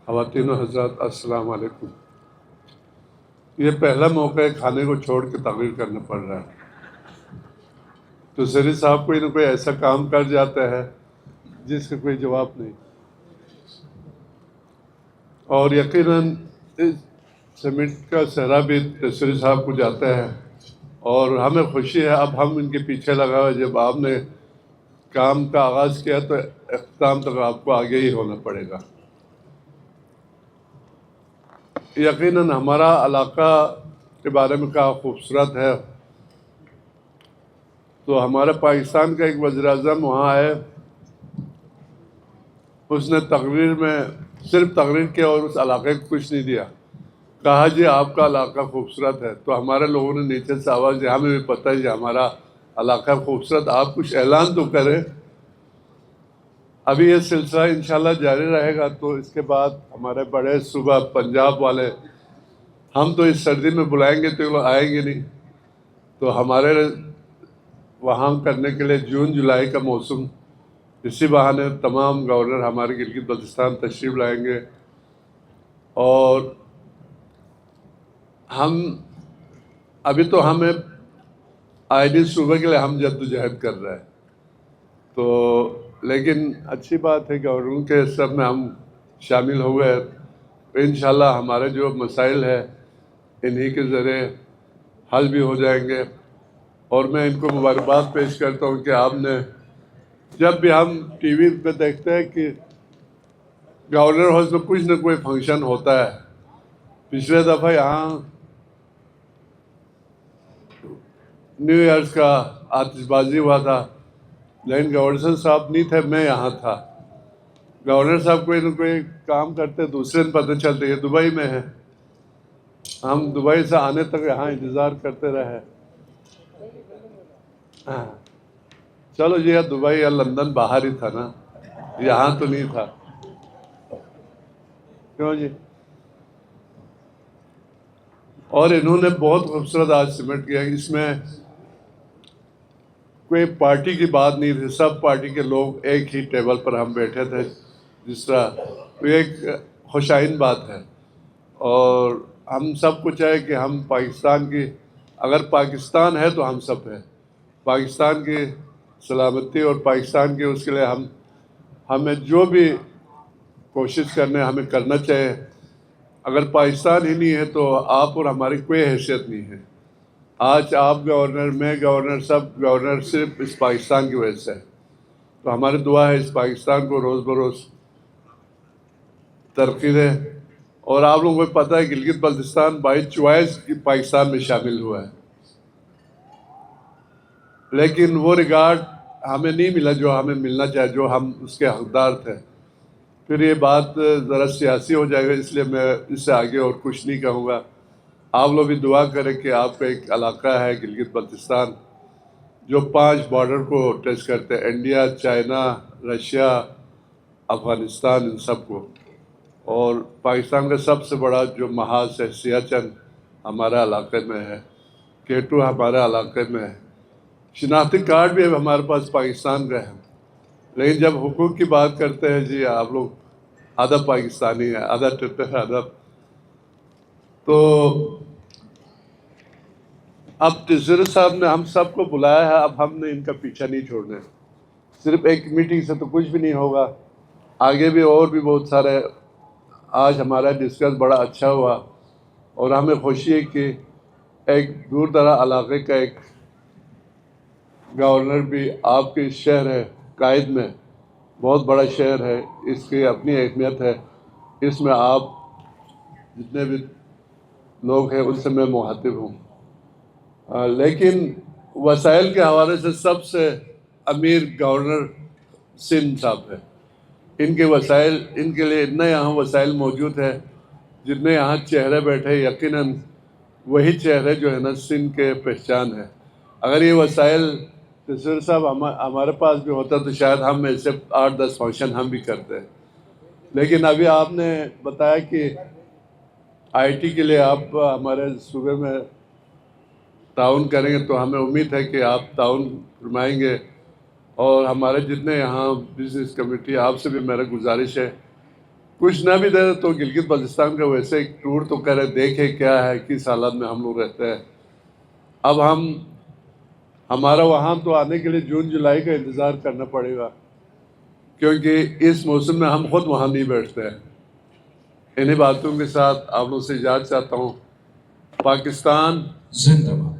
خواتین و حضرات السلام علیکم۔ یہ پہلا موقع ہے کھانے کو چھوڑ کے تقریر کرنا پڑ رہا ہے، تو زری صاحب کوئی نہ کوئی ایسا کام کر جاتا ہے جس کا کوئی جواب نہیں، اور یقیناً اس سمٹ کا صحرا بھی زری صاحب کو جاتا ہے، اور ہمیں خوشی ہے اب ہم ان کے پیچھے لگا ہوئے، جب آپ نے کام کا آغاز کیا تو اختتام تک آپ کو آگے ہی ہونا پڑے گا۔ یقیناً ہمارا علاقہ کے بارے میں کہا خوبصورت ہے، تو ہمارا پاکستان کا ایک وزیر اعظم وہاں آئے، اس نے تقریر میں صرف تقریر کیا اور اس علاقے کو کچھ نہیں دیا، کہا جی آپ کا علاقہ خوبصورت ہے، تو ہمارے لوگوں نے نیچے سے آواز دی ہمیں بھی پتہ ہے جی ہمارا علاقہ خوبصورت، آپ کچھ اعلان تو کریں۔ ابھی یہ سلسلہ انشاءاللہ جاری رہے گا، تو اس کے بعد ہمارے بڑے صوبہ پنجاب والے ہم تو اس سردی میں بلائیں گے تو یہ لوگ آئیں گے نہیں، تو ہمارے وہاں کرنے کے لیے جون جولائی کا موسم، اسی بہانے تمام گورنر ہمارے گلگت بلتستان تشریف لائیں گے، اور ہم ابھی تو ہمیں آئینی صوبے کے لیے ہم جدوجہد کر رہے ہیں، تو لیکن اچھی بات ہے کہ گورنر کے سب میں ہم شامل ہو گئے، انشاءاللہ ہمارے جو مسائل ہیں انہی کے ذریعے حل بھی ہو جائیں گے، اور میں ان کو مبارکباد پیش کرتا ہوں کہ آپ نے جب بھی ہم ٹی وی پہ دیکھتے ہیں کہ گورنر ہاؤس میں کچھ نہ کوئی فنکشن ہوتا ہے، پچھلے دفعہ یہاں نیو ایئرز کا آتش بازی ہوا تھا، لیکن گورنر صاحب نہیں تھے، میں یہاں تھا۔ گورنر صاحب کوئی نہ کوئی کام کرتے دوسرے دن پتہ چلتے یہ دبئی میں ہے، ہم دبئی سے آنے تک یہاں انتظار کرتے رہے۔ چلو جی یا دبئی یا لندن باہر ہی تھا نا، یہاں تو نہیں تھا، کیوں جی؟ اور انہوں نے بہت خوبصورت آج سمٹ کیا، اس میں کوئی پارٹی کی بات نہیں تھی، سب پارٹی کے لوگ ایک ہی ٹیبل پر ہم بیٹھے تھے، جس طرح یہ ایک خوشائن بات ہے، اور ہم سب کو چاہے کہ ہم پاکستان کی، اگر پاکستان ہے تو ہم سب ہیں، پاکستان کی سلامتی اور پاکستان کے اس کے لیے ہمیں جو بھی کوشش ہمیں کرنا چاہیے۔ اگر پاکستان ہی نہیں ہے تو آپ اور ہماری کوئی حیثیت نہیں ہے۔ آج آپ گورنر، میں گورنر، سب گورنر صرف اس پاکستان کی وجہ سے ہے، تو ہماری دعا ہے اس پاکستان کو روز بروز ترقی دے، اور آپ لوگوں کو پتہ ہے گلگت بلتستان بائی چوائس پاکستان میں شامل ہوا ہے، لیکن وہ ریگارڈ ہمیں نہیں ملا جو ہمیں ملنا چاہے، جو ہم اس کے حقدار تھے۔ پھر یہ بات ذرا سیاسی ہو جائے گا، اس لیے میں اس سے آگے اور کچھ نہیں کہوں گا۔ آپ لوگ بھی دعا کریں کہ آپ کا ایک علاقہ ہے گلگت بلتستان جو 5 بارڈر کو ٹچ کرتے ہیں، انڈیا، چائنا، رشیا، افغانستان، ان سب کو، اور پاکستان کا سب سے بڑا جو محاذ ہے سیاچن ہمارے علاقے میں ہے، کیٹو ہمارے علاقے میں ہے، شناختی کارڈ بھی ہمارے پاس پاکستان کا ہے، لیکن جب حقوق کی بات کرتے ہیں جی آپ لوگ آدھا پاکستانی ہے، آدھا ٹٹر ہے، آدھا، تو اب زری صاحب نے ہم سب کو بلایا ہے، اب ہم نے ان کا پیچھا نہیں چھوڑنا ہے، صرف ایک میٹنگ سے تو کچھ بھی نہیں ہوگا، آگے بھی اور بھی بہت سارے، آج ہمارا ڈسکس بڑا اچھا ہوا، اور ہمیں خوشی ہے کہ ایک دور دراز علاقے کا ایک گورنر بھی آپ کے شہر ہے قائد میں، بہت بڑا شہر ہے، اس کی اپنی اہمیت ہے، اس میں آپ جتنے بھی لوگ ہیں ان سے میں مخاطب ہوں، لیکن وسائل کے حوالے سے سب سے امیر گورنر سندھ صاحب ہے، ان کے وسائل، ان کے لیے اتنا یہاں وسائل موجود ہے، جتنے یہاں چہرے بیٹھے یقیناً وہی چہرے جو ہے نا سندھ کے پہچان ہے۔ اگر یہ وسائل زری صاحب ہمارے پاس بھی ہوتا تو شاید ہم ایسے 8-10 فنکشن ہم بھی کرتے، لیکن ابھی آپ نے بتایا کہ آئی ٹی کے لیے آپ ہمارے صوبے میں تعاون کریں گے، تو ہمیں امید ہے کہ آپ تعاون فرمائیں گے، اور ہمارے جتنے یہاں بزنس کمیٹی، آپ سے بھی میرا گزارش ہے کچھ نہ بھی دے تو گلگت بلتستان کا ویسے ایک ٹور تو کرے، دیکھے کیا ہے، کس حالات میں ہم لوگ رہتے ہیں. اب ہمارا وہاں تو آنے کے لیے جون جولائی کا انتظار کرنا پڑے گا، کیونکہ اس موسم میں ہم خود وہاں نہیں بیٹھتے ہیں. انہی باتوں کے ساتھ آپ لوگ سے اجازت چاہتا ہوں. پاکستان زندہ باد.